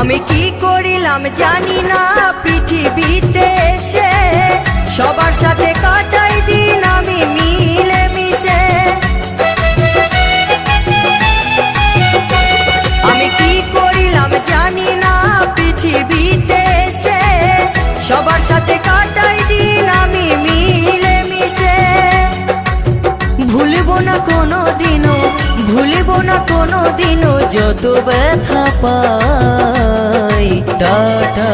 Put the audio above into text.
আমি কি করিলাম জানি না পৃথিবীতে এসে, সবার সাথে কাটাই দিন আমি মিলে মিশে। আমি কি করিলাম জানি না পৃথিবীতে এসে, সবার সাথে কাটাই দিন আমি মিলে মিশে। ভুলব না কোনো দিনও, ভুলব না কোনো দিনও যত ব্যথা পাই। টাটা।